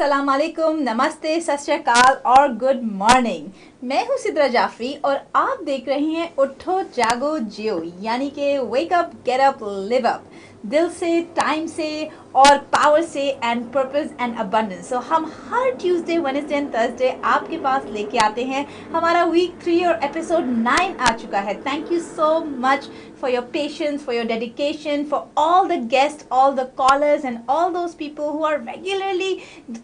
अस्सलाम वालेकुम, नमस्ते, सत श्री अकाल और गुड मॉर्निंग। मैं हूँ सिद्रा जाफरी और आप देख रहे हैं उठो जागो जियो, यानी कि wake up, get up, live up, दिल से, टाइम से और पावर से एंड पर्पस एंड अबंडेंस। सो हम हर ट्यूसडे, वेडनेसडे एंड थर्सडे आपके पास लेके आते हैं। हमारा वीक 3 और एपिसोड 9 आ चुका है। Thank you so much for your patience, for your dedication, for all the guests, all the callers and all those people who are regularly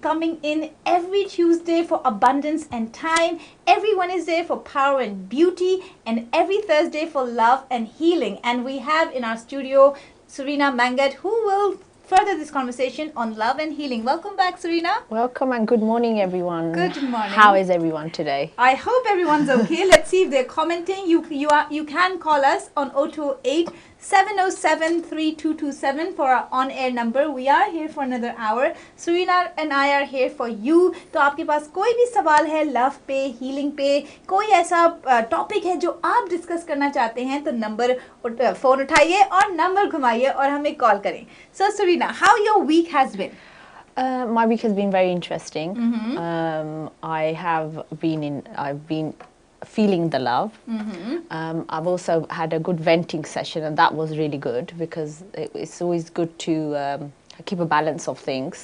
coming in every Tuesday for abundance and time, every Wednesday for power and beauty, and every Thursday for love and healing. And we have in our studio Serena Mangat, who will further this conversation on love and healing. Welcome back, Serena. Welcome and good morning, everyone. Good morning. How is everyone today? I hope everyone's okay. Let's see if they're commenting. You can call us on 028 707 3227 for our on-air number. We are here for another hour. Serena and I are here for you. तो आपके पास कोई भी सवाल है love पे, healing पे, कोई ऐसा टॉपिक है जो आप डिस्कस करना चाहते हैं, तो नंबर फ़ोन उठाइए और नंबर घुमाइए और हमें कॉल करें. So Serena, how your week has been? My week has been very interesting. I've been feeling the love. I've also had a good venting session, and that was really good because it's always good to keep a balance of things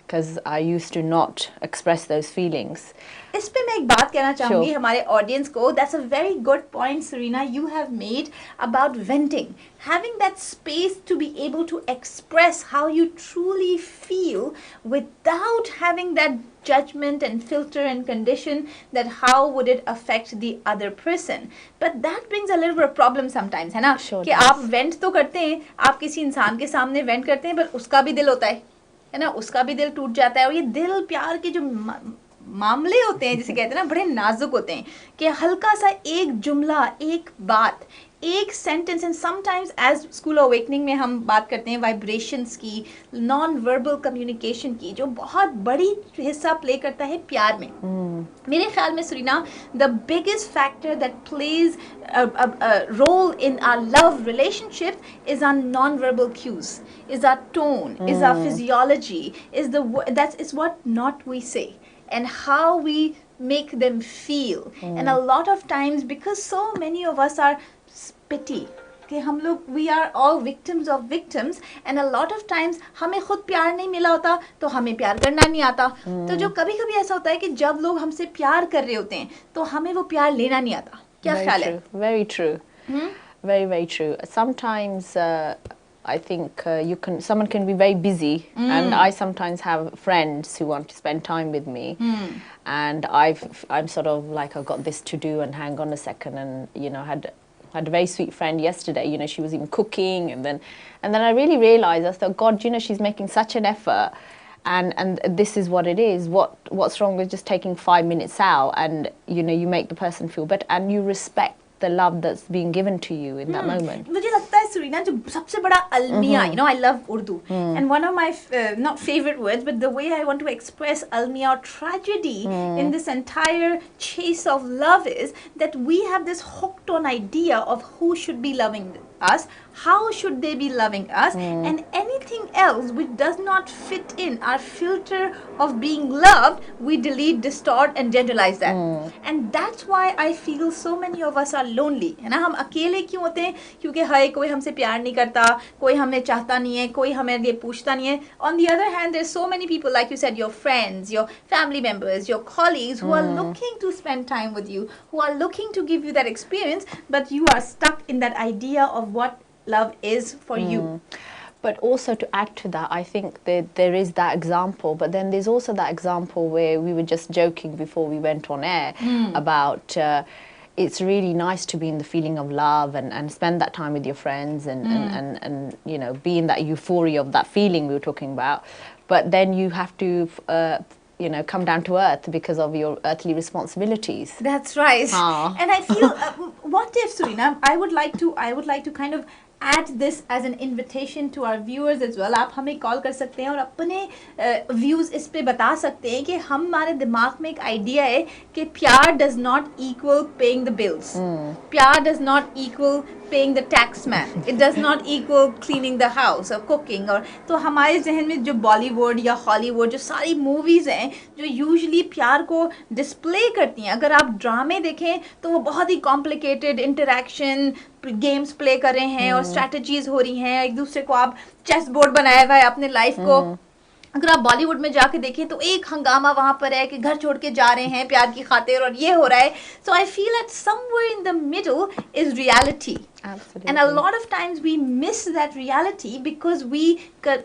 because I used to not express those feelings. इस पे मैं एक बात कहना चाहूँगी हमारे audience को. That's a very good point, Serena, you have made about venting. Having that space to be able to express how you truly feel without having that judgment and filter and condition that how would it affect the other person. But that brings a little bit of problem sometimes, है ना? कि आप vent तो करते हैं, आप किसी इंसान के सामने vent करते हैं, पर उसका भी दिल होता है ना? उसका भी दिल टूट जाता है. और ये दिल प्यार के जो मामले होते हैं, जिसे कहते हैं ना, बड़े नाजुक होते हैं कि हल्का सा एक जुमला, एक बात, एक sentence, and sometimes as school awakening में हम बात करते हैं वाइब्रेशंस की, नॉन वर्बल कम्युनिकेशन की, जो बहुत बड़ी हिस्सा प्ले करता है प्यार में. मेरे ख्याल में Surina, the biggest factor that plays role in our love relationship is our non verbal cues, is our tone, is our physiology, is what not we say and how we make them feel. And a lot of times, because so many of us are pity, कि हम लोग we are all victims of victims, and a lot of times हमें खुद प्यार नहीं मिला होता तो हमें प्यार करना नहीं आता. तो जो कभी कभी ऐसा होता है कि जब लोग हमसे प्यार कर रहे होते हैं तो हमें वो प्यार लेना नहीं आता. क्या ख्याल है? Very true. Very, very true. Sometimes I think someone can be very busy, and I sometimes have friends who want to spend time with me, and I'm sort of like, I've got this to do, and hang on a second, and had a very sweet friend yesterday. She was even cooking, and then I really realized, I thought, God, she's making such an effort, and this is what it is. What's wrong with just taking 5 minutes out, and you make the person feel better, and you respect the love that's being given to you in that moment. मुझे लगता है सुरीना, जो सबसे बड़ा अलमिया, I love Urdu, and one of my not favorite words, but the way I want to express almiya or tragedy in this entire chase of love is that we have this hooked on idea of who should be loving us, how should they be loving us, and anything else which does not fit in our filter of being loved, we delete, distort and generalize that. And that's why I feel so many of us are lonely, है ना? हम अकेले क्यों होते हैं? क्योंकि हाय, कोई हमसे प्यार नहीं करता, कोई हमें चाहता नहीं है, कोई हमें ये पूछता नहीं है. On the other hand, there's so many people, like you said, your friends, your family members, your colleagues, who are looking to spend time with you, who are looking to give you that experience, but you are stuck in that idea of what love is for you. But also, to add to that, I think that there is that example, but then there's also that example where we were just joking before we went on air about it's really nice to be in the feeling of love and spend that time with your friends and be in that euphoria of that feeling we were talking about. But then you have to come down to earth because of your earthly responsibilities. That's right. And I feel what if, Serena, I would like to kind of add this as an invitation to our viewers as well. आप हमें call कर सकते हैं और अपने views इस पे बता सकते हैं कि हमारे दिमाग में एक आइडिया है कि प्यार does not equal paying the bills. प्यार does not equal paying the tax man. It does not equal cleaning the house or cooking. और तो हमारे जहन में जो बॉलीवुड या हॉलीवुड जो सारी मूवीज़ हैं जो यूजुअली प्यार को डिस्प्ले करती हैं, अगर आप ड्रामे देखें तो वो बहुत ही कॉम्प्लिकेटेड इंटरेक्शन, गेम्स प्ले कर रहे हैं और स्ट्रैटेजीज हो रही हैं, एक दूसरे को आप चेस बोर्ड बनाया हुआ है अपने लाइफ को। अगर आप बॉलीवुड में जाके देखें तो एक हंगामा वहां पर है कि घर छोड़ के जा रहे हैं प्यार की खातिर और ये हो रहा है। So I feel that somewhere in the middle is reality. Absolutely. And a lot of times we miss that reality because we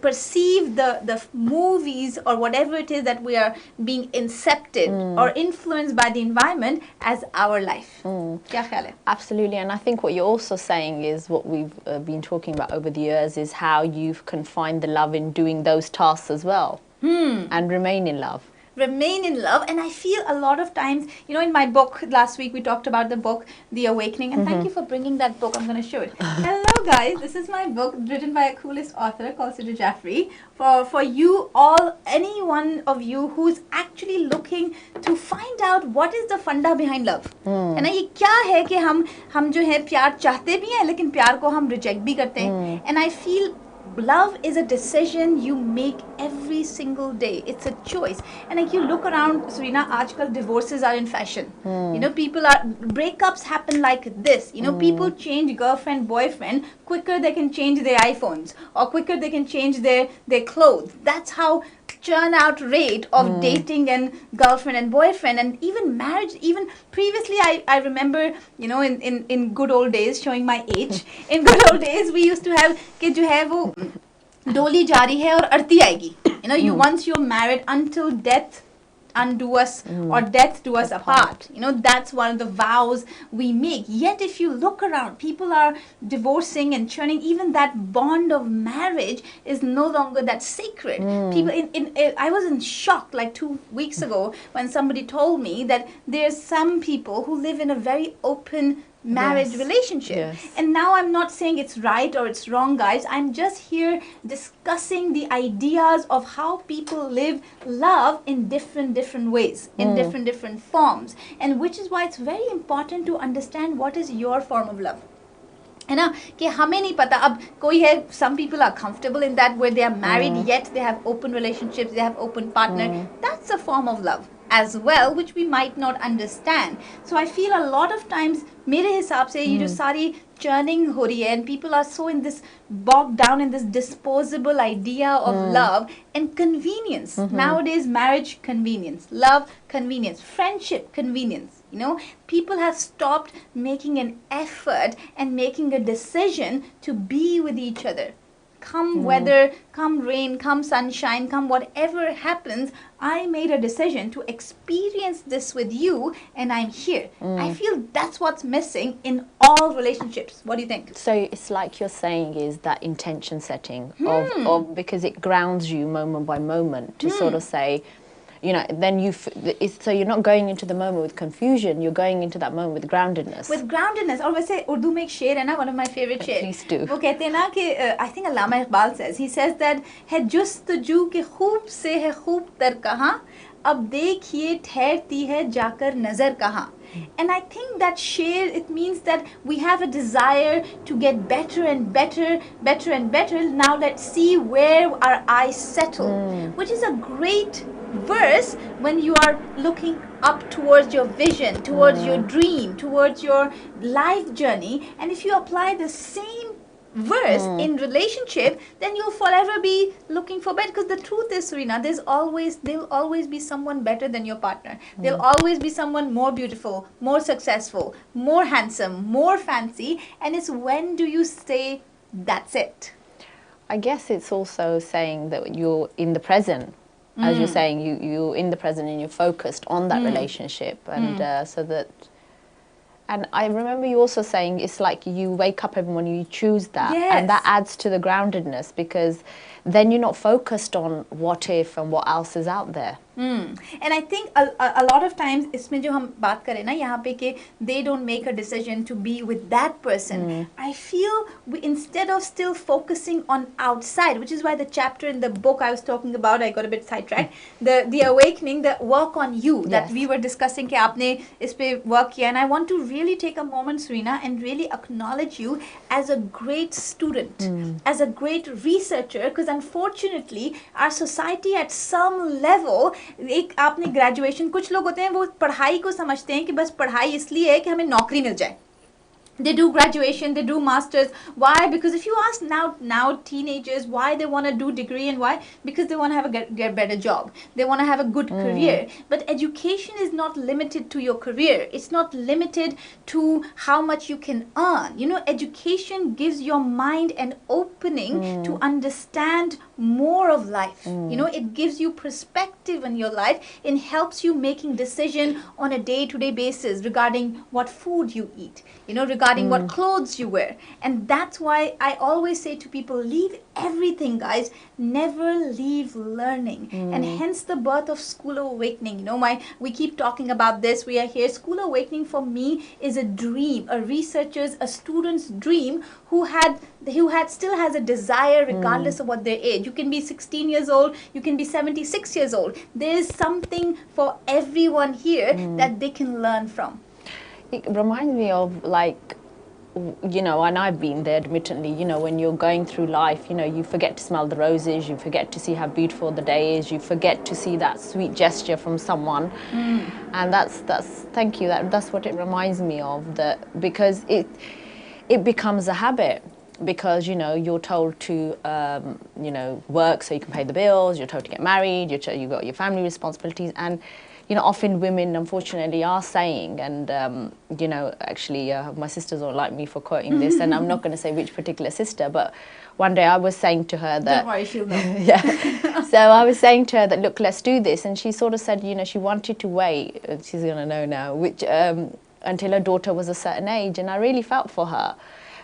perceive the movies or whatever it is that we are being incepted or influenced by the environment as our life. Kya khayal hai? Absolutely, and I think what you're also saying is what we've been talking about over the years is how you can find the love in doing those tasks as well and remain in love. Remain in love. And I feel a lot of times, you know, in my book last week we talked about the book The Awakening, and thank you for bringing that book. I'm going to show it. Hello guys, this is my book written by a coolest author called Sidra Jafri, for you all, any one of you who's actually looking to find out what is the funda behind love. है ना, ये क्या है कि हम जो है प्यार चाहते भी हैं लेकिन प्यार को हम रिजेक्ट भी करते हैं। And I feel love is a decision you make every single day. It's a choice. And like you look around, Serena, aajkal divorces are in fashion. You know, breakups happen like this. You know, people change girlfriend, boyfriend quicker they can change their iPhones, or quicker they can change their clothes. That's how churn out rate of dating and girlfriend and boyfriend and even marriage. Even previously I remember, you know, in good old days, showing my age, in good old days we used to have कि जो है वो डोली जारी है और अर्थी आएगी. You know, you once you're married until death undo us or death do us apart. You know, that's one of the vows we make. Yet if you look around, people are divorcing and churning. Even that bond of marriage is no longer that sacred. People I was in shock like 2 weeks ago when somebody told me that there's some people who live in a very open marriage relationship. Yes. And now I'm not saying it's right or it's wrong, guys. I'm just here discussing the ideas of how people live love in different ways, in different forms, and which is why it's very important to understand what is your form of love. है ना, कि हमें नहीं पता अब कोई है, some people are comfortable in that where they are married yet they have open relationships, they have open partner. That's a form of love as well, which we might not understand. So I feel a lot of times मेरे हिसाब से ये जो सारी churning हो रही है and people are so in this bogged down in this disposable idea of love and convenience. Nowadays marriage convenience, love convenience, friendship convenience. You know, people have stopped making an effort and making a decision to be with each other. Come weather, come rain, come sunshine, come whatever happens, I made a decision to experience this with you and I'm here. I feel that's what's missing in all relationships. What do you think? So it's like you're saying is that intention setting of because it grounds you moment by moment to sort of say, you know, then so you're not going into the moment with confusion, you're going into that moment with groundedness. With groundedness. और वैसे उर्दू में एक शेर है ना, one of my favorite शेर. Please do. वो कहते हैं ना कि I think Allama Iqbal says, he says that है जुस्तजू के खूब से है खूब तर कहाँ, अब देखिए ठहरती है जाकर नजर कहाँ. And I think that share, it means that we have a desire to get better and better, better and better. Now let's see where our eyes settle, which is a great verse when you are looking up towards your vision, towards your dream, towards your life journey. And if you apply the same verse in relationship, then you'll forever be looking for better. Because the truth is, Serena, there'll always be someone better than your partner. There'll always be someone more beautiful, more successful, more handsome, more fancy. And it's when do you say that's it? I guess it's also saying that you're in the present. As you're saying, you're in the present and you're focused on that relationship, and so that. And I remember you also saying it's like you wake up every morning, you choose that, and that adds to the groundedness, because then you're not focused on what if and what else is out there. And I think a lot of times इसमें जो हम बात करें ना यहाँ पे कि they don't make a decision to be with that person. I feel instead of still focusing on outside, which is why the chapter in the book I was talking about, I got a bit sidetracked. The awakening, the work on you that we were discussing कि आपने इस पे work किया, and I want to really take a moment, Serena, and really acknowledge you as a great student, as a great researcher, because unfortunately our society at some level, एक आपने graduation, कुछ लोग होते हैं वो पढ़ाई को समझते हैं कि बस पढ़ाई इसलिए है कि हमें नौकरी मिल जाए. They do graduation, they do masters. Why? Because if you ask now teenagers why they want to do degree, and why? Because they want to have get better job. They want to have a good career. But education is not limited to your career. It's not limited to how much you can earn. You know, education gives your mind an opening to understand more of life. You know, it gives you perspective in your life. It helps you making decision on a day-to-day basis regarding what food you eat, you know, regarding what clothes you wear. And that's why I always say to people, leave everything, guys. Never leave learning. And hence the birth of School of Awakening. You know, we keep talking about this. We are here. School of Awakening for me is a dream, a researcher's, a student's dream who still has a desire regardless of what their age. You can be 16 years old, you can be 76 years old. There is something for everyone here that they can learn from. It reminds me of, like, you know, and I've been there admittedly, you know, when you're going through life, you know, you forget to smell the roses, you forget to see how beautiful the day is, you forget to see that sweet gesture from someone. And that's thank you, that's what it reminds me of, that because it becomes a habit. Because, you know, you're told to, you know, work so you can pay the bills, you're told to get married, you've got your family responsibilities, and, you know, often women, unfortunately, are saying, and, you know, actually, my sisters don't like me for quoting this, and I'm not going to say which particular sister, but one day I was saying to her that... Don't worry, she'll know. Yeah. So I was saying to her that, look, let's do this, and she sort of said, you know, she wanted to wait, she's going to know now, which, until her daughter was a certain age, and I really felt for her.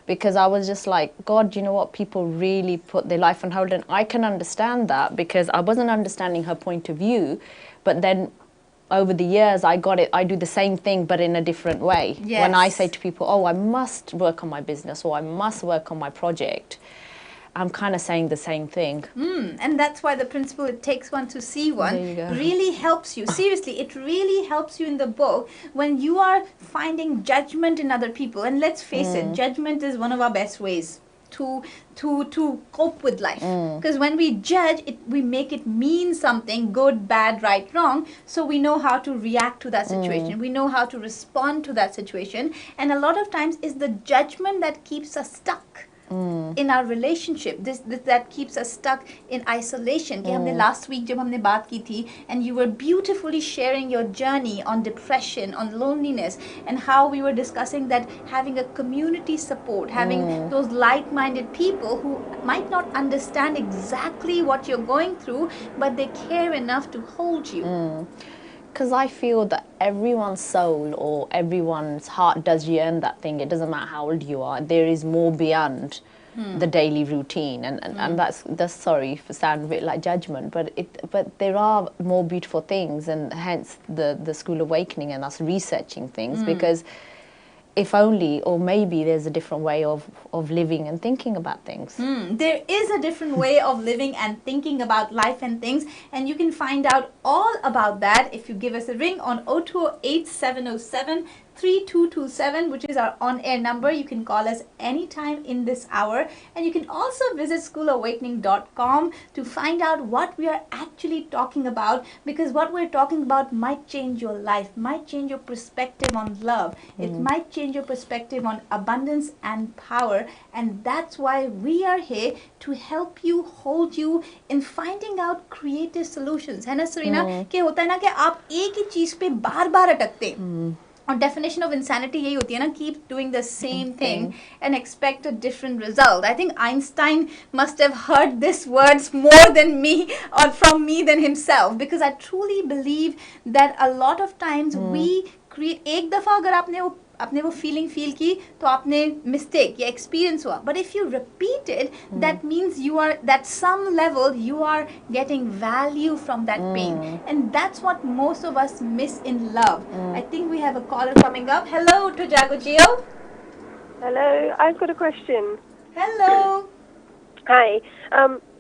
Because I was just like, God, you know what, people really put their life on hold, and I can understand that because I wasn't understanding her point of view, but then over the years I got it, I do the same thing but in a different way. Yes. When I say to people, oh, I must work on my business or I must work on my project, I'm kind of saying the same thing. And that's why the principle, it takes one to see one, really helps you. Seriously, it really helps you in the book when you are finding judgment in other people. And let's face it, judgment is one of our best ways to cope with life. Because when we judge, we make it mean something, good, bad, right, wrong. So we know how to react to that situation. We know how to respond to that situation. And a lot of times it's the judgment that keeps us stuck in our relationship. This that keeps us stuck in isolation. कि हमने last week जब हमने बात की थी, and you were beautifully sharing your journey on depression, on loneliness, and how we were discussing that having a community support, having those like-minded people who might not understand exactly what you're going through, but they care enough to hold you. Because I feel that everyone's soul or everyone's heart does yearn that thing. It doesn't matter how old you are. There is more beyond the daily routine, and that's sorry for sound a bit like judgment, but there are more beautiful things, and hence the School Awakening and us researching things because. If only, or maybe there's a different way of living and thinking about things. There is a different way of living and thinking about life and things, and you can find out all about that if you give us a ring on 028-707-3227, which is our on-air number. You can call us anytime in this hour, and you can also visit schoolawakening.com to find out what we are actually talking about, because what we're talking about might change your life, might change your perspective on love, it might change your perspective on abundance and power, and that's why we are here to help you, hold you in finding out creative solutions. है ना Serena, कि होता है ना कि आप एक ही चीज पे बार-बार अटकते हैं. और definition of insanity यही होती है ना, keep doing the same thing and expect a different result. I think Einstein must have heard these words more than me, or from me than himself, because I truly believe that a lot of times we create, एक दफा अगर आपने वो आपने वो feeling feel की तो आपने mistake या experience हुआ. But if you repeat it, that means you are, at some level, you are getting value from that pain. And that's what most of us miss in love. I think we have a caller coming up. Hello to JAGO, JEEYO. Hello, I've got a question. Hello. Hi.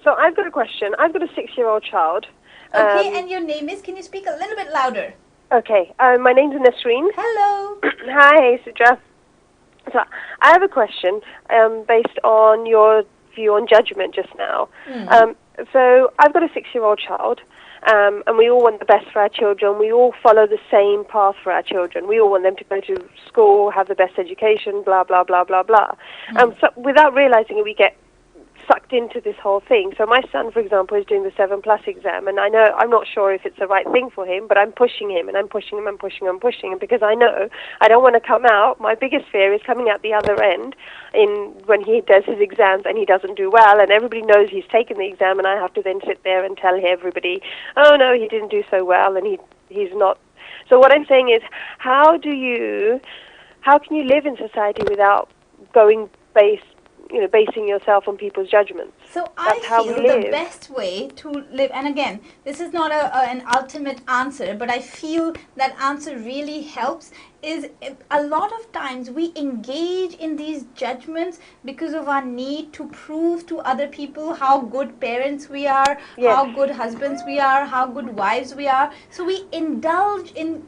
So I've got a question. I've got a 6-year-old child. Okay, and your name is, can you speak a little bit louder? Okay, my name's Nasreen. Hello. Hi, Sidra. So I have a question based on your view on judgment just now. So I've got a 6-year-old child, and we all want the best for our children. We all follow the same path for our children. We all want them to go to school, have the best education, blah, blah, blah, blah, blah. So without realizing it, we get sucked into this whole thing. So my son, for example, is doing the 7+ exam, and I know, I'm not sure if it's the right thing for him, but I'm pushing him, and I'm pushing him, I'm pushing him, I'm pushing him, because I know I don't want to come out. My biggest fear is coming out the other end when he does his exams and he doesn't do well, and everybody knows he's taken the exam, and I have to then sit there and tell everybody, oh no, he didn't do so well, and he's not. So what I'm saying is, how can you live in society without basing yourself on people's judgments? So That's I how we feel the live. best way to live, and again, this is not an ultimate answer, but I feel that answer really helps, is a lot of times we engage in these judgments because of our need to prove to other people how good parents we are, Yes. how good husbands we are, how good wives we are. So we indulge in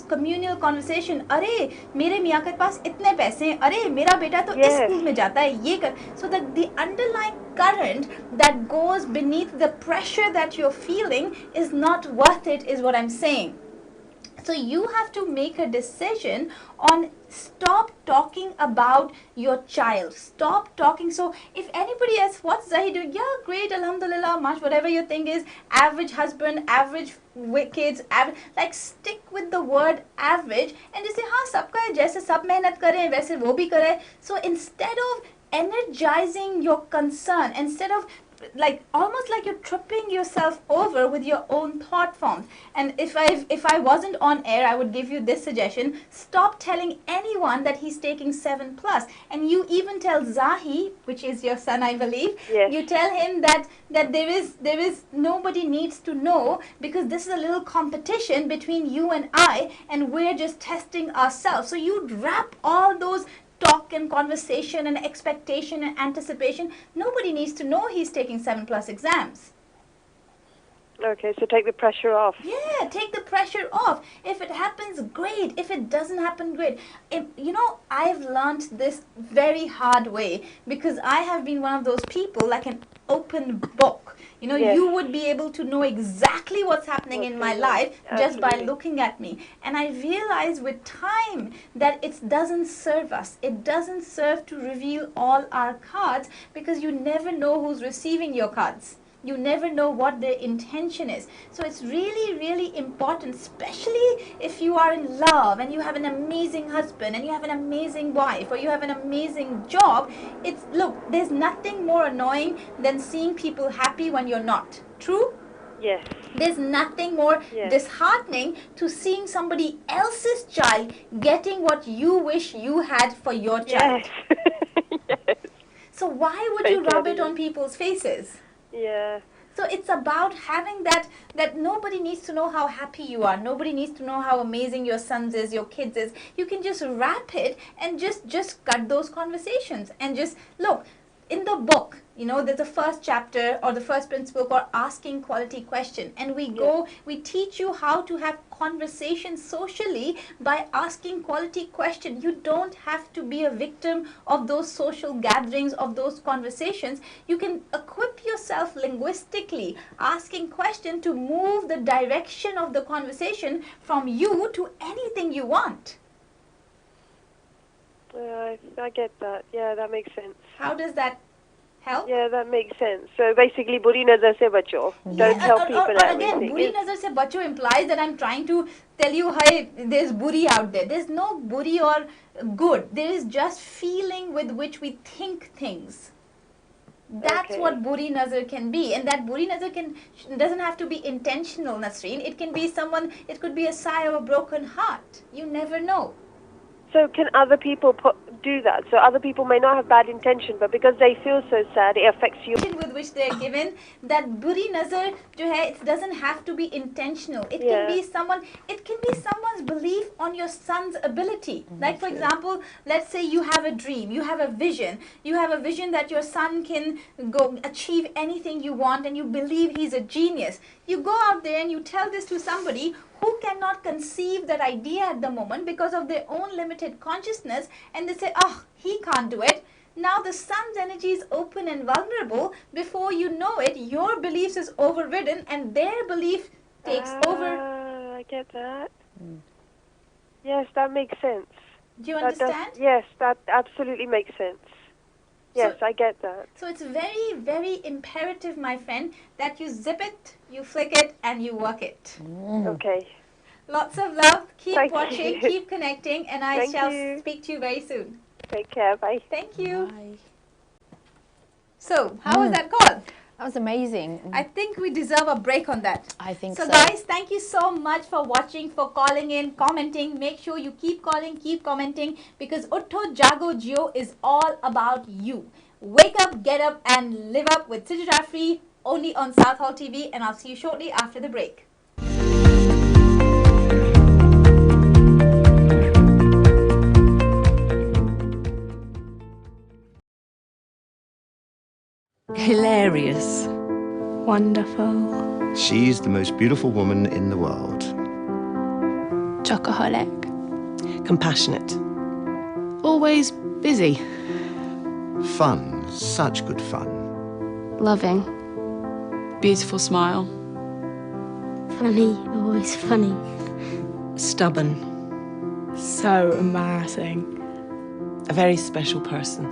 communal conversation. अरे मेरे मियाँ के पास इतने पैसे हैं, अरे मेरा बेटा तो इस Yes. स्कूल में जाता है, ये कर. So that the underlying current that goes beneath the pressure that you're feeling is not worth it, is what I'm saying. So you have to make a decision on stop talking about your child. Stop talking. So if anybody asks, what's Zahi doing? Yeah, great, alhamdulillah, much, whatever your thing is, average husband, average kids, average, like stick with the word average and just say, हाँ सबका है, जैसे सब मेहनत कर रहे हैं वैसे वो भी कर रहे हैं. So instead of energizing your concern, instead of almost like you're tripping yourself over with your own thought forms. And if I wasn't on air, I would give you this suggestion: stop telling anyone that he's taking 7+, and you even tell Zahi, which is your son, I believe. Yes. You tell him that there is nobody needs to know, because this is a little competition between you and I, and we're just testing ourselves. So you wrap all those talk and conversation and expectation and anticipation. Nobody needs to know he's taking 7+ exams. Okay, so take the pressure off. Yeah, take the pressure off. If it happens, great. If it doesn't happen, great. I've learned this very hard way, because I have been one of those people, like an open book. Yes. You would be able to know exactly what's happening in my life just by Absolutely. looking at me. And I realized with time that it doesn't serve us. It doesn't serve to reveal all our cards, because you never know who's receiving your cards. You never know what their intention is. So it's really, really important, especially if you are in love and you have an amazing husband and you have an amazing wife or you have an amazing job. Look, there's nothing more annoying than seeing people happy when you're not. True? Yes. There's nothing more disheartening to seeing somebody else's child getting what you wish you had for your child. Yes. Yes. So why would you rub it on people's faces? Yeah. So it's about having that nobody needs to know how happy you are. Nobody needs to know how amazing your sons is, your kids is. You can just wrap it and just cut those conversations and just look. In the book, there's a first chapter or the first principle called asking quality question, and we teach you how to have conversations socially by asking quality question. You don't have to be a victim of those social gatherings, of those conversations. You can equip yourself linguistically, asking question to move the direction of the conversation from you to anything you want. I get that. Yeah, that makes sense. How does that help? Yeah, that makes sense. So basically, buri nazar se bacho. Don't tell people everything. Again, buri nazar se bacho implies that I'm trying to tell you, hey, there's buri out there. There's no buri or good. There is just feeling with which we think things. That's what buri nazar can be, and that buri nazar doesn't have to be intentional, Nasreen. It can be it could be a sigh of a broken heart. You never know. So can other people do that? So other people may not have bad intention, but because they feel so sad, it affects you. With which they're given, that buri nazar jo hai, it doesn't have to be intentional. It can be someone's belief on your son's ability. Like for example, let's say you have a dream, you have a vision that your son can go achieve anything you want, and you believe he's a genius. You go out there and you tell this to somebody who cannot conceive that idea at the moment because of their own limited consciousness, and they say, oh, he can't do it. Now the son's energy is open and vulnerable. Before you know it, your beliefs is overridden and their belief takes over. I get that. Yes, that makes sense. Do you understand? Yes, that absolutely makes sense. Yes, I get that. So it's very, very imperative, my friend, that you zip it, you flick it, and you work it. Okay. Lots of love. Keep Thank watching, you. keep connecting, and I Thank shall you. speak to you very soon. Take care. Bye. Thank you. Bye. So, how was that call? That was amazing. I think we deserve a break on that. I think So so. guys, thank you so much for watching, for calling in, commenting. Make sure you keep calling, keep commenting, because UTHO, JAGO, JEEYO is all about you. Wake up, get up, and live up with Sidra Jafri, only on Southall TV, and I'll see you shortly after the break. Hilarious. Wonderful. She's the most beautiful woman in the world. Chocoholic. Compassionate. Always busy. Fun, such good fun. Loving. Beautiful smile. Funny. Always funny. Stubborn. So embarrassing. A very special person.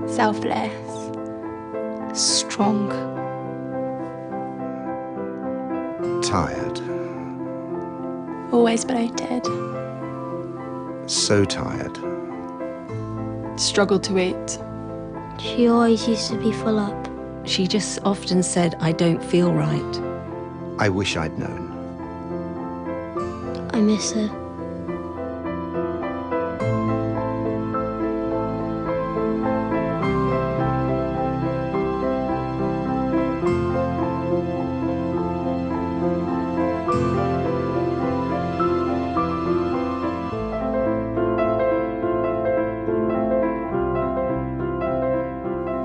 Selfless. Strong. Tired. Always bloated. So tired. Struggled to eat. She always used to be full up. She just often said, I don't feel right. I wish I'd known. I miss her.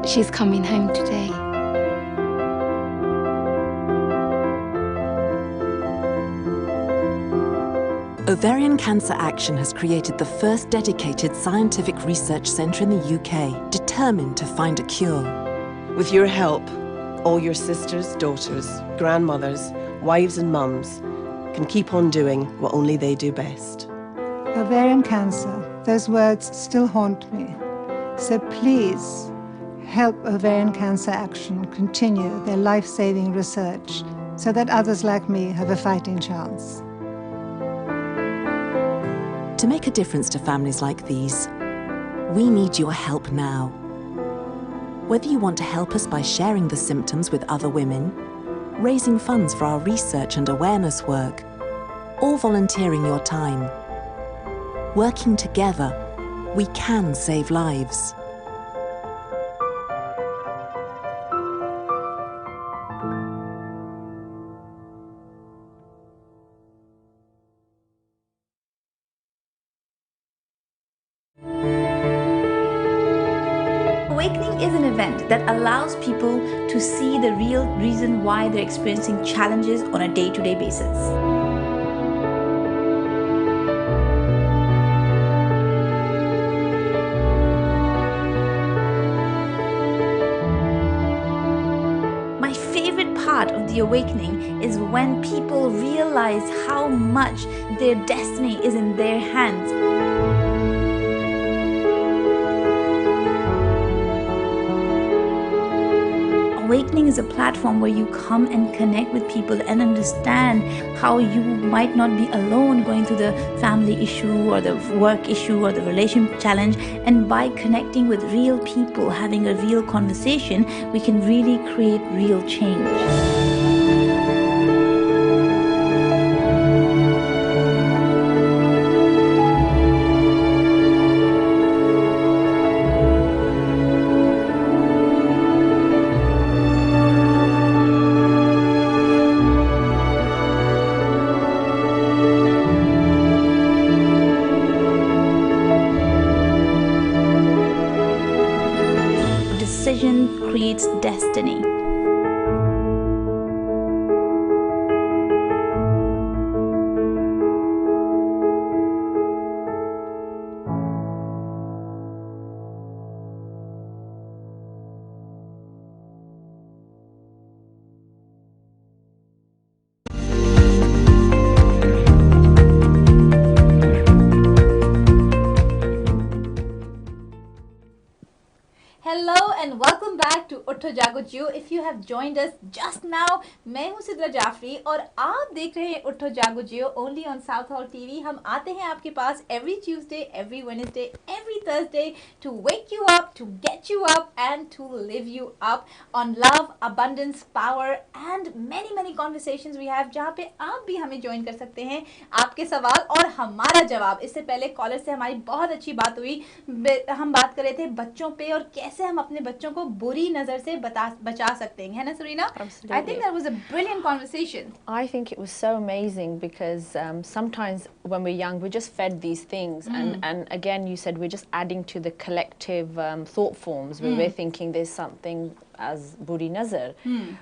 She's coming home today. Ovarian Cancer Action has created the first dedicated scientific research centre in the UK, determined to find a cure. With your help, all your sisters, daughters, grandmothers, wives and mums can keep on doing what only they do best. Ovarian cancer, those words still haunt me. So please, help Ovarian Cancer Action continue their life-saving research so that others like me have a fighting chance. To make a difference to families like these, we need your help now. Whether you want to help us by sharing the symptoms with other women, raising funds for our research and awareness work, or volunteering your time, working together, we can save lives. Awakening is an event that allows people to see the real reason why they're experiencing challenges on a day-to-day basis. My favorite part of the awakening is when people realize how much their destiny is in their hands. Awakening is a platform where you come and connect with people and understand how you might not be alone going through the family issue or the work issue or the relationship challenge. And by connecting with real people, having a real conversation, we can really create real change. back to UTHO JAGO JEEYO. If you have joined us just now, मैं हूँ सिद्रा जाफरी और आप देख रहे हैं UTHO JAGO JEEYO only on Southall TV. हम आते हैं आपके पास every Tuesday, every Wednesday, every Thursday to wake you up, to get you up and to live you up on love, abundance, power and many conversations we have जहाँ पे आप भी हमें join कर सकते हैं. आपके सवाल और हमारा जवाब. इससे पहले कॉलर से हमारी बहुत अच्छी बात हुई. हम बात कर रहे थे बच्चों पे और कैसे हम अपने बच्चों को बुरी नजर से बचा सकते हैं, है ना Sarina? Absolutely. I think that was a brilliant conversation. I think it was so amazing because sometimes when we're young, we're just fed these things, and again, you said we're just adding to the collective thought forms where we're thinking there's something as buri nazar,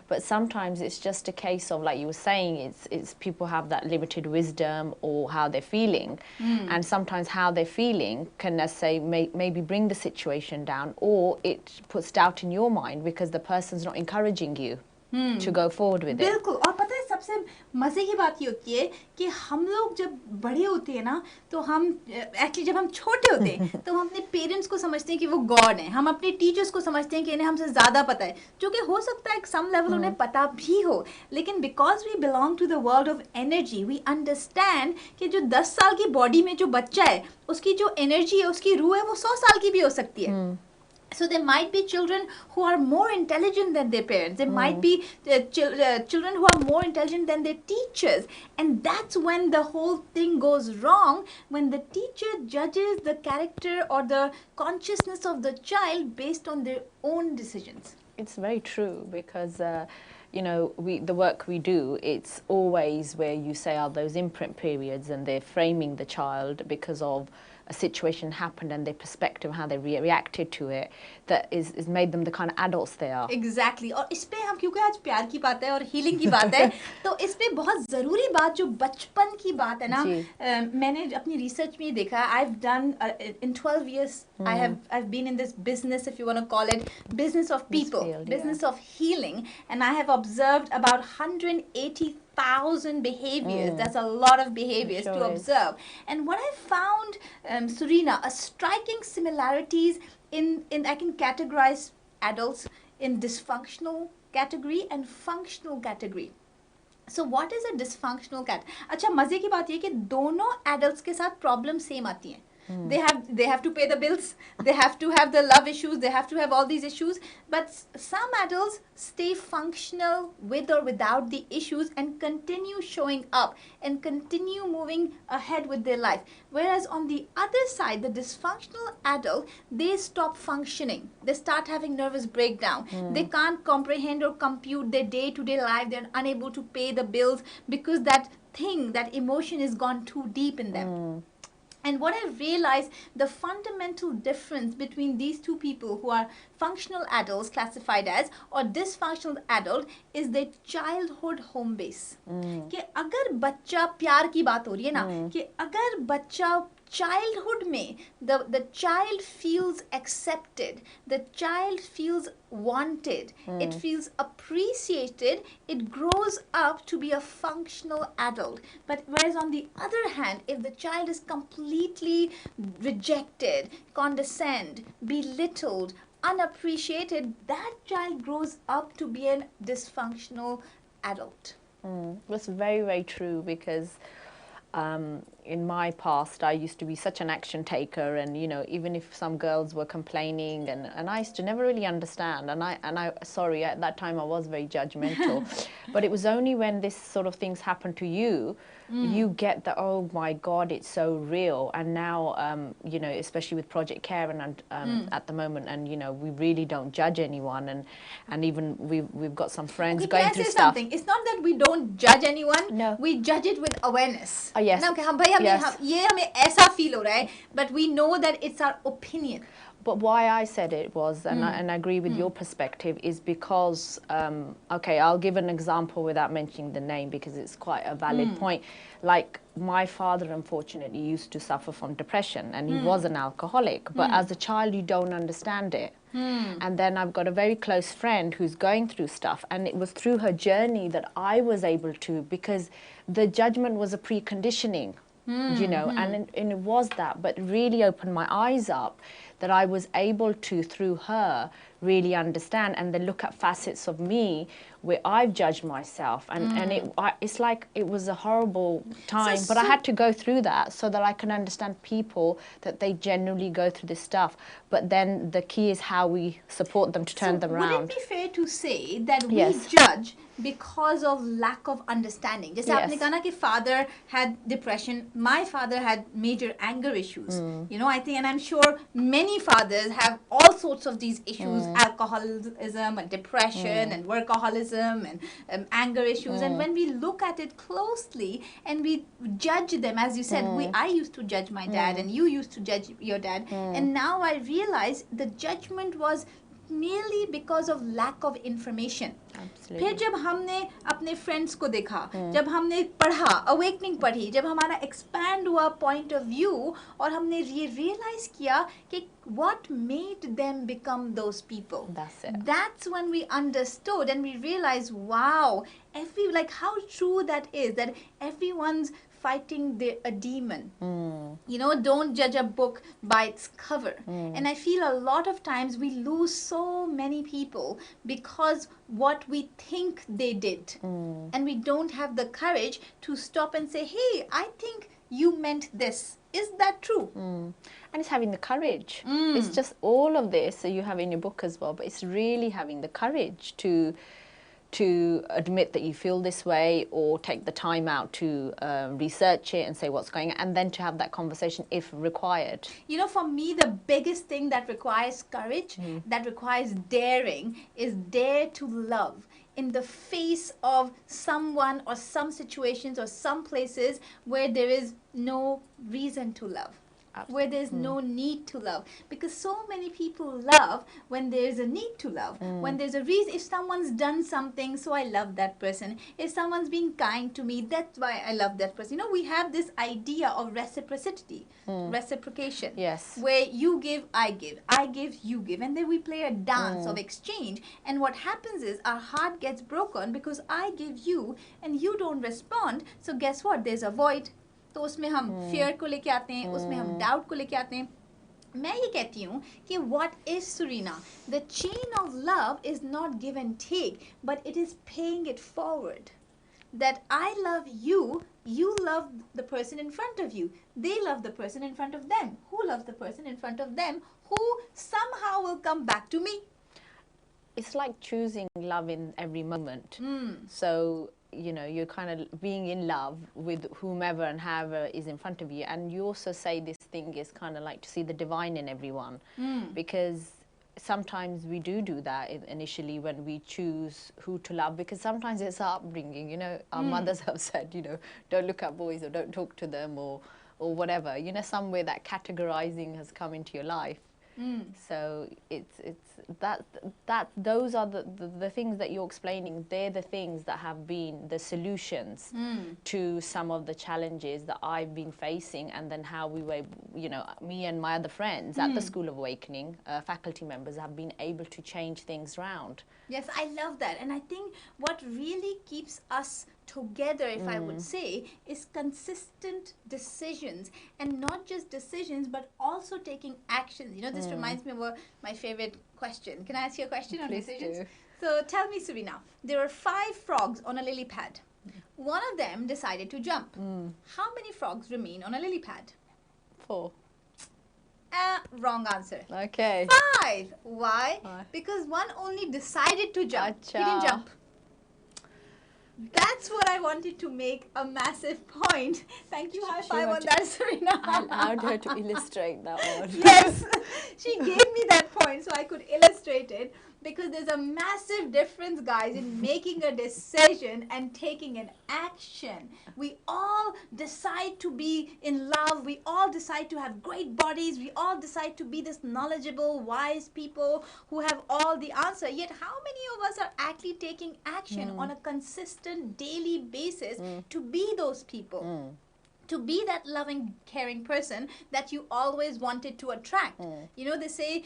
but sometimes it's just a case of, like you were saying, it's people have that limited wisdom or how they're feeling, and sometimes how they're feeling can, let's say, maybe bring the situation down, or it puts doubt in your mind because the person's not encouraging you to go forward with it. बिल्कुल. और पता है सबसे मजे की बात ये होती है कि हम लोग जब बड़े होते हैं ना, तो हम एक्चुअली जब हम छोटे होते हैं तो हम अपने पेरेंट्स को समझते हैं कि वो गॉड हैं. हम अपने टीचर्स को समझते हैं कि इन्हें हमसे ज़्यादा पता है, जो कि हो सकता है सम लेवल उन्हें पता भी हो, लेकिन because we belong to the world of energy, we understand कि जो 10 साल की बॉडी में जो बच्चा है उसकी जो एनर्जी है, उसकी रूह है, वो 100 साल की भी हो सकती है. So there might be children who are more intelligent than their parents. There might be children who are more intelligent than their teachers. And that's when the whole thing goes wrong, when the teacher judges the character or the consciousness of the child based on their own decisions. It's very true because you know, the work we do, it's always where you say, are those imprint periods, and they're framing the child because of a situation happened and their perspective, how they reacted to it, that is made them the kind of adults they are. Exactly. और इस पे हम, क्योंकि आज प्यार की बात है और हीलिंग की बात है, तो इस पे बहुत ज़रूरी बात जो बचपन की बात है ना, मैंने अपनी रिसर्च में देखा. I've done in 12 years I've been in this business, if you want to call it, business of people, business of healing, and I have observed about 180,000 behaviors. That's a lot of behaviors to observe. And what I found, Sarina, a striking similarities in I can categorize adults in dysfunctional category and functional category. So what is a dysfunctional cat? अच्छा, मजे की बात ये कि दोनों adults के साथ problem same आती हैं. They have to pay the bills, they have to have the love issues, they have to have all these issues, but some adults stay functional with or without the issues and continue showing up and continue moving ahead with their life. Whereas on the other side, the dysfunctional adult, they stop functioning, they start having nervous breakdown, they can't comprehend or compute their day-to-day life, they're unable to pay the bills because that emotion is gone too deep in them. And what I realized, the fundamental difference between these two people who are functional adults classified as or dysfunctional adult is their childhood home base. कि अगर बच्चा, प्यार की बात हो रही है ना, कि अगर बच्चा childhood में the child feels accepted, the child feels wanted, it feels appreciated, it grows up to be a functional adult. But whereas on the other hand, if the child is completely rejected, condescended, belittled, unappreciated, that child grows up to be a dysfunctional adult. That's very, very true because in my past, I used to be such an action taker, and you know, even if some girls were complaining, and I used to never really understand, and I sorry, at that time I was very judgmental, but it was only when this sort of things happen to you, you get the, oh my God, it's so real. And now, you know, especially with Project Care and at the moment, and you know, we really don't judge anyone, and even we've got some friends going through stuff. Something? It's not that we don't judge anyone. No. We judge it with awareness. Yes. ना कि हम भाई ये हमें ऐसा feel हो रहा है, but we know that it's our opinion. But why I said it was, and I agree with your perspective, is because, okay, I'll give an example without mentioning the name because it's quite a valid point. Like, my father, unfortunately, used to suffer from depression, and he was an alcoholic. But as a child, you don't understand it. And then I've got a very close friend who's going through stuff, and it was through her journey that I was able to, because the judgment was a preconditioning, you know, and it was that, but really opened my eyes up that I was able to, through her, really understand, and then look at facets of me where I've judged myself, and it's like it was a horrible time, but I had to go through that so that I can understand people, that they genuinely go through this stuff, but then the key is how we support them to turn them around. Would it be fair to say that we judge because of lack of understanding? Just aapne kaha na ki father had depression, my father had major anger issues. You know, I think, and I'm sure many fathers have all sorts of these issues, alcoholism and depression and workaholism and anger issues. And when we look at it closely and we judge them, as you said, I used to judge my dad and you used to judge your dad, and now I realize the judgment was merely because of lack of information. फिर जब हमने अपने friends को देखा, जब हमने पढ़ा, awakening पढ़ी, जब हमारा एक्सपैंड हुआ पॉइंट ऑफ व्यू, और हमने ये रियलाइज किया कि what made them become those people. That's it. That's when we understood and we realized, wow, like how true that is, that everyone's fighting a demon. You know, don't judge a book by its cover. And I feel a lot of times we lose so many people because what we think they did. And we don't have the courage to stop and say, hey, I think you meant this. Is that true? And it's having the courage. It's just all of this that you have in your book as well, but it's really having the courage to admit that you feel this way, or take the time out to research it and say what's going on, and then to have that conversation if required. You know, for me, the biggest thing that requires courage, that requires daring, is dare to love in the face of someone or some situations or some places where there is no reason to love. Where there's no need to love, because so many people love when there's a need to love, when there's a reason. If someone's done something, so I love that person. If someone's being kind to me, that's why I love that person. You know, we have this idea of reciprocity, reciprocation, where you give, I give, you give, and then we play a dance of exchange. And what happens is our heart gets broken because I give you and you don't respond. So guess what? There's a void. तो उसमें हम fear को लेके आते हैं, उसमें हम doubt को लेके आते हैं. मैं ये कहती हूँ कि what is Surina? The chain of love is not give and take, but it is paying it forward. That I love you, you love the person in front of you, they love the person in front of them, who loves the person in front of them, who somehow will come back to me. It's like choosing love in every moment. So, you know, you're kind of being in love with whomever and however is in front of you. And you also say this thing is kind of like to see the divine in everyone. Because sometimes we do that initially when we choose who to love, because sometimes it's our upbringing. You know, our mothers have said, you know, don't look at boys or don't talk to them or whatever. You know, somewhere that categorizing has come into your life. So it's that those are the things that you're explaining. They're the things that have been the solutions to some of the challenges that I've been facing, and then how we were, you know, me and my other friends at the School of Awakening, faculty members, have been able to change things around. Yes, I love that. And I think what really keeps us together, if I would say, is consistent decisions, and not just decisions, but also taking actions. You know, this reminds me of my favorite question. Can I ask you a question on decisions? Do. So tell me, Surina, there were 5 frogs on a lily pad. One of them decided to jump. How many frogs remain on a lily pad? 4. Wrong answer. Okay. 5. Why? Because one only decided to jump. He didn't jump. That's what I wanted to make a massive point. Thank you. High five on that, Surina. I allowed her to illustrate that one. Yes, she gave me that point so I could illustrate it, because there's a massive difference, guys, in making a decision and taking an action. We all decide to be in love. We all decide to have great bodies. We all decide to be this knowledgeable, wise people who have all the answer. Yet how many of us are actually taking action on a consistent daily basis to be those people? to be that loving, caring person that you always wanted to attract. You know, they say,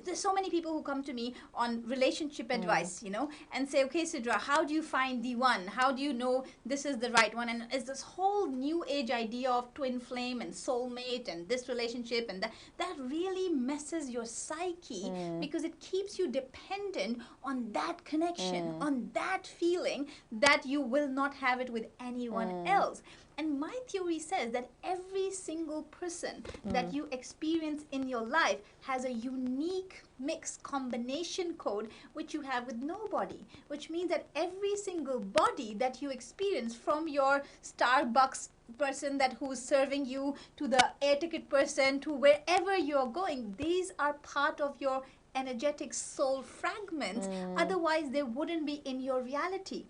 there's so many people who come to me on relationship advice, you know, and say, okay, Sidra, how do you find the one? How do you know this is the right one? And it's this whole new age idea of twin flame and soulmate and this relationship and that really messes your psyche because it keeps you dependent on that connection, on that feeling that you will not have it with anyone else. And my theory says that every single person that you experience in your life has a unique mix combination code which you have with nobody, which means that every single body that you experience, from your Starbucks person that who's serving you to the air ticket person to wherever you're going, these are part of your energetic soul fragments. Otherwise they wouldn't be in your reality.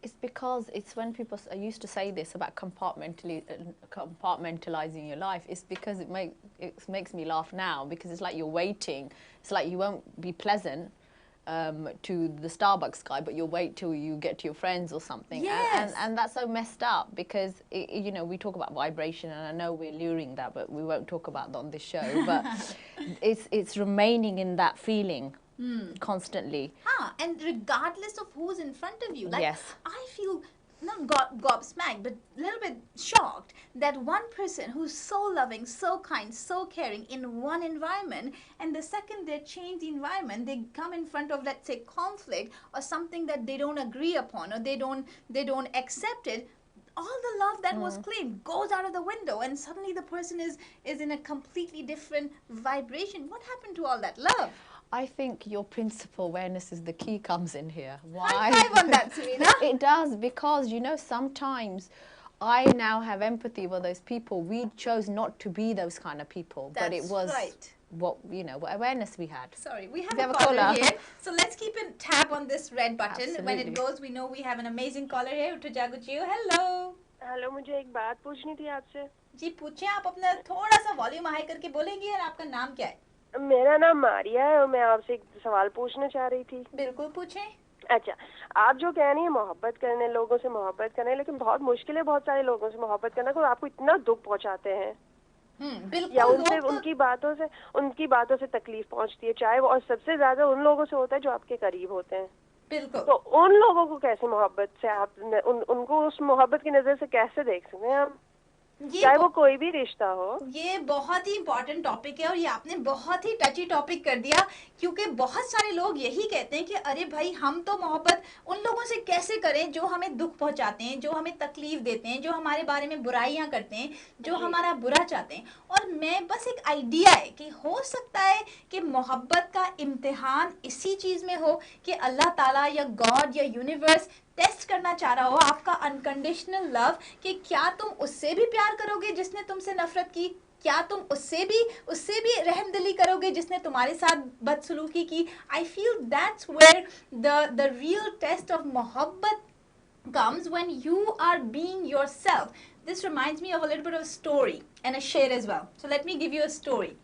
It's because it's when people used to say this about compartmentalizing your life. It's because it makes me laugh now, because it's like you're waiting. It's like you won't be pleasant to the Starbucks guy, but you'll wait till you get to your friends or something. Yes. And that's so messed up, because you know, we talk about vibration, and I know we're luring that, but we won't talk about that on this show. But it's remaining in that feeling. Constantly. And regardless of who's in front of you, like yes. I feel not gobsmacked, but a little bit shocked that one person who's so loving, so kind, so caring in one environment, and the second they change the environment, they come in front of, let's say, conflict or something that they don't agree upon, or they don't accept it. All the love that was claimed goes out of the window, and suddenly the person is in a completely different vibration. What happened to all that love? I think your principal awareness is the key comes in here. Why? High five on that, Serena. It does, because, you know, sometimes I now have empathy for those people. We chose not to be those kind of people. That's but it was right. What awareness we had. Sorry, we have a caller here. So let's keep a tab on this red button. Absolutely. When it goes, we know we have an amazing caller here. UTHO JAGO JEEYO. Hello. Hello, मुझे एक बात पूछनी थी आपसे. जी पूछें. आप अपना थोड़ा सा वॉल्यूम हाई करके बोलेंगे. और आपका नाम क्या है? मेरा नाम मारिया है और मैं आपसे एक सवाल पूछना चाह रही थी. बिल्कुल पूछें. अच्छा, आप जो कह रही हैं मोहब्बत करने, लोगों से मोहब्बत करने, लेकिन बहुत मुश्किल है बहुत सारे लोगों से मोहब्बत करना, क्योंकि आपको इतना दुख पहुंचाते हैं. या उनकी बातों से तकलीफ पहुंचती है, चाहे वो, और सबसे ज्यादा उन लोगों से होता है जो आपके करीब होते हैं. बिल्कुल. तो उन लोगों को कैसे मोहब्बत से आप उनको उस मोहब्बत की नजर से कैसे देख सकते हैं हम, चाहे वो कोई भी रिश्ता हो? ये बहुत ही इम्पोर्टेंट टॉपिक है, और ये आपने बहुत ही टची टॉपिक कर दिया, क्योंकि बहुत सारे लोग यही कहते हैं कि अरे भाई, हम तो मोहब्बत उन लोगों से कैसे करें जो हमें दुख पहुंचाते हैं, जो हमें तकलीफ देते हैं, जो हमारे बारे में बुराइयां करते हैं, जो हमारा बुरा चाहते हैं. और मैं बस एक आइडिया है कि हो सकता है कि मोहब्बत का इम्तिहान इसी चीज़ में हो कि अल्लाह ताला या गॉड या यूनिवर्स टेस्ट करना चाह रहा हो आपका अनकंडीशनल लव, कि क्या तुम उससे भी प्यार करोगे जिसने तुमसे नफरत की, क्या तुम उससे भी रहमदिली करोगे जिसने तुम्हारे साथ बदसलूकी की. I feel that's where the real test of मोहब्बत comes, when you are being yourself. This reminds me of a little bit of a story and a share as well. So let me give you a story.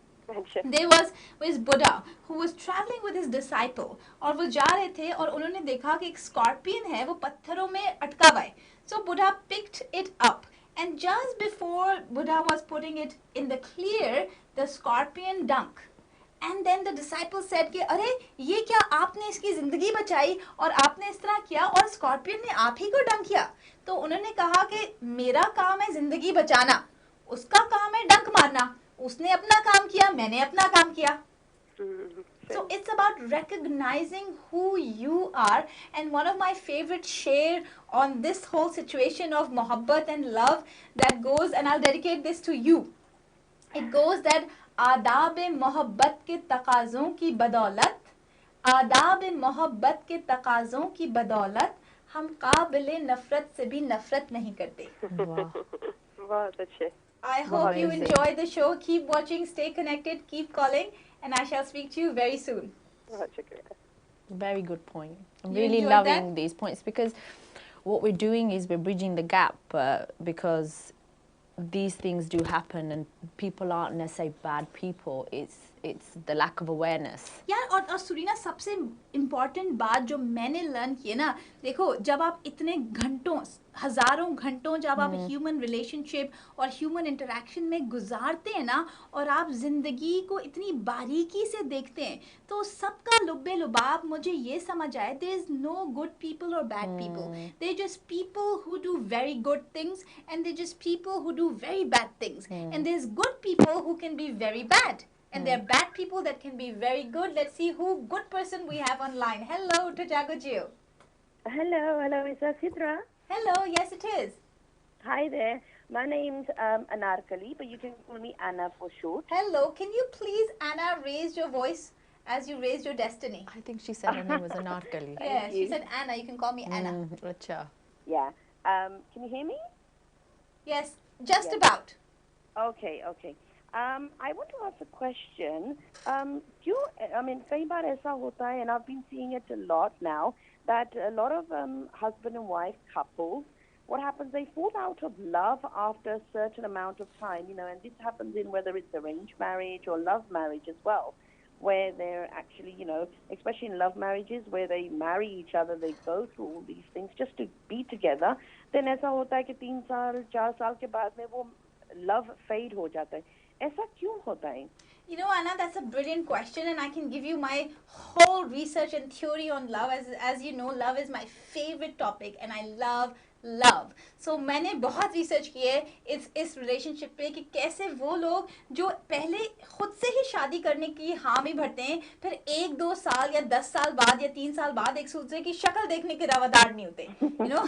There was this Buddha who was traveling with his disciple, और वो जा रहे थे और उन्होंने देखा कि एक स्कॉर्पियन है, वो पत्थरों में अटका हुआ है. So Buddha picked it up, and just before Buddha was putting it in the clear, the scorpion dunk. And then the disciple said कि अरे ये क्या, आपने इसकी जिंदगी बचाई और आपने इस तरह किया और स्कॉर्पियन ने आप ही को डंक किया. तो उन्होंने कहा कि मेरा काम है जिंदगी बचाना, उसका काम है डंक मारना. उसने अपना काम किया, मैंने अपना काम किया. So it's about recognizing who you are. And one of my favorite share on this whole situation of mohabbat and love that goes, and I'll dedicate this to you. It goes that आदाब मोहब्बत के तकाज़ों की बदौलत, आदाब मोहब्बत के तकाज़ों की बदौलत हम काबिले नफरत से भी नफरत नहीं करते. बहुत अच्छे. I hope you enjoy the show. Keep watching, stay connected, keep calling, and I shall speak to you very soon. Very good point. I'm really loving these points, because what we're doing is we're bridging the gap, because these things do happen and people aren't necessarily bad people. It's the lack of awareness. यार और सुरीना, सबसे important बात जो मैंने learn की है ना, देखो जब आप इतने घंटों हज़ारों घंटों जब आप ह्यूमन रिलेशनशिप और ह्यूमन इंटरेक्शन में गुजारते हैं ना, और आप ज़िंदगी को इतनी बारीकी से देखते हैं, तो सबका लुब्बे लुबाब मुझे ये समझ आए, there is no good people और bad people, there just people who do very good things and there just people who do very bad things, and there is good people who can be very bad. And there are bad people that can be very good. Let's see who good person we have online. Hello to JAGO JEEYO. Hello, is that Sidra? Hello, yes it is. Hi there. My name's Anarkali, but you can call me Anna for short. Hello, can you please, Anna, raise your voice as you raised your destiny? I think she said her name was Anarkali. Yeah, she said Anna. You can call me Anna. Acha. Yeah. Can you hear me? Yes, just about. Okay. I want to ask a question. कई बार ऐसा होता है, and I've been seeing it a lot now, that a lot of husband and wife couples, what happens, they fall out of love after a certain amount of time, and this happens in whether it's arranged marriage or love marriage as well, where they're actually, especially in love marriages, where they marry each other, they go through all these things just to be together. Then ऐसा होता है कि 3 साल 4 साल के बाद में वो love fade हो जाता है. ऐसा क्यों होता है? You know, Anna, that's a brilliant question, and I can give you my whole research and theory on love. As you know, love is my favorite topic, and I love love. So मैंने बहुत research की है इस relationship पे कि कैसे वो लोग जो पहले खुद से ही शादी करने की हामी भरते हैं, फिर 1-2 साल या 10 साल बाद या 3 साल बाद एक दूसरे की शक्ल देखने के रवादार नहीं होते. You know,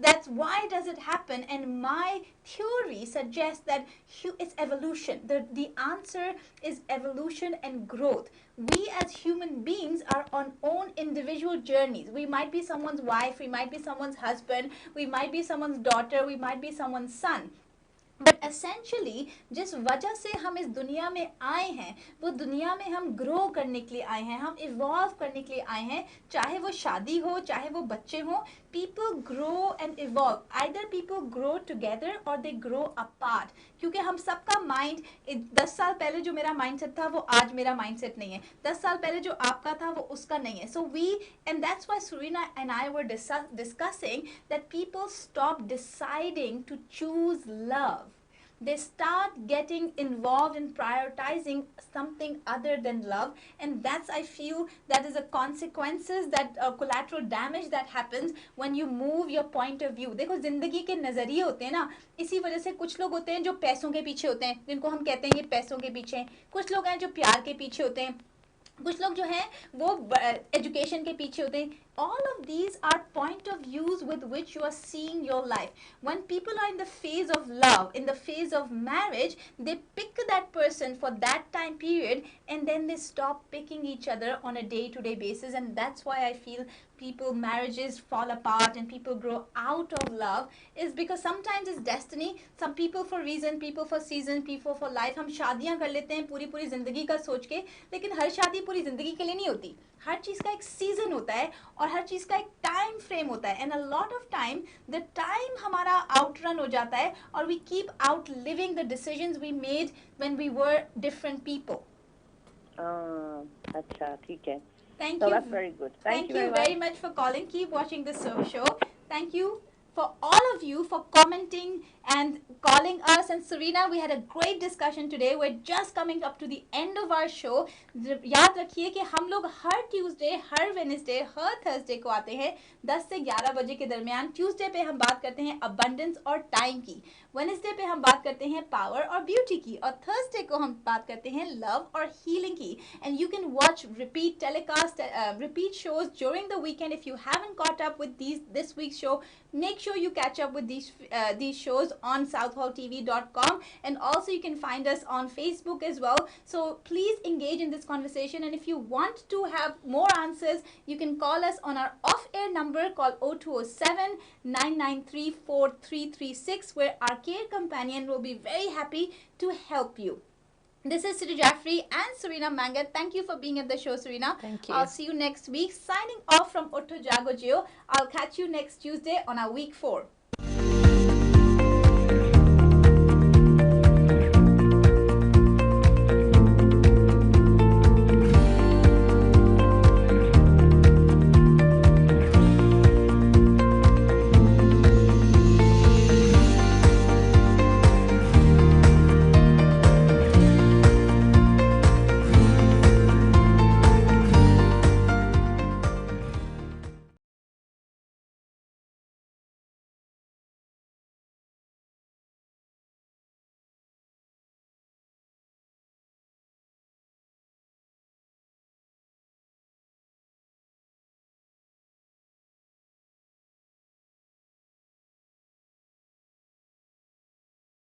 that's why does it happen, and my theory suggests that it's evolution. The answer is evolution and growth. We as human beings are on own individual journeys. We might be someone's wife, we might be someone's husband, we might be someone's daughter, we might be someone's son. But essentially जिस वजह से हम इस दुनिया में आए हैं, वो दुनिया में हम ग्रो करने के लिए आए हैं, हम इवॉल्व करने के लिए आए हैं. चाहे वो शादी हो, चाहे वो बच्चे हों, people grow and evolve. Either people grow together or they grow apart. क्योंकि हम सबका माइंड 10 साल पहले जो मेरा माइंडसेट था वो आज मेरा माइंडसेट नहीं है, 10 साल पहले जो आपका था वो उसका नहीं है. So we, and that's why Surina and I were discussing that people stop deciding to choose love. They start getting involved in prioritizing something other than love, and that's, I feel, that is a consequences, that collateral damage that happens when you move your point of view. देखो जिंदगी के नज़रिए होते हैं ना, इसी वजह से कुछ लोग होते हैं जो पैसों के पीछे होते हैं, जिनको हम कहते हैं ये पैसों के पीछे हैं. कुछ लोग हैं जो प्यार के पीछे होते हैं, कुछ लोग जो हैं वो एजुकेशन के पीछे होते हैं. All of these are point of views with which you are seeing your life. When people are in the phase of love, in the phase of marriage, they pick that person for that time period, and then they stop picking each other on a day-to-day basis, and that's why I feel marriages fall apart and people grow out of love, is because sometimes it's destiny. Some people for reason, people for season, people for life. हम शादियां कर लेते हैं पूरी जिंदगी का सोच के, लेकिन हर शादी पूरी जिंदगी के लिए नहीं होती. हर चीज़ का एक सीजन होता है और हर चीज़ का एक टाइम फ्रेम होता है, and a lot of time the time हमारा आउटरन हो जाता है और we keep out living the decisions we made when we were different people. अच्छा, ठीक है. Thank so you. That's very good. Thank you very much for calling. Keep watching this show. Thank you for all of you for commenting and calling us. And Serena, we had a great discussion today. We're just coming up to the end of our show. याद रखिए कि हम लोग हर Tuesday, हर Wednesday, हर Thursday को आते हैं 10 से 11 बजे के दरमियान. ट्यूसडे पे हम बात करते हैं अबंडेंस और टाइम की, वेडनेसडे पे हम बात करते हैं पावर और ब्यूटी की, और थर्सडे को हम बात करते हैं लव और हीलिंग की. And you can watch repeat telecast, repeat shows during the weekend. If you haven't caught up with this week's show, make sure you catch up with these shows on SouthallTV.com, and also you can find us on Facebook as well. So please engage in this conversation, and if you want to have more answers, you can call us on our off-air number, call 0207-993-4336, where our care companion will be very happy to help you. This is Sidra Jafri and Serena Mangat. Thank you for being at the show, Serena. Thank you. I'll see you next week. Signing off from UTHO JAGO JEEYO. I'll catch you next Tuesday on our week 4.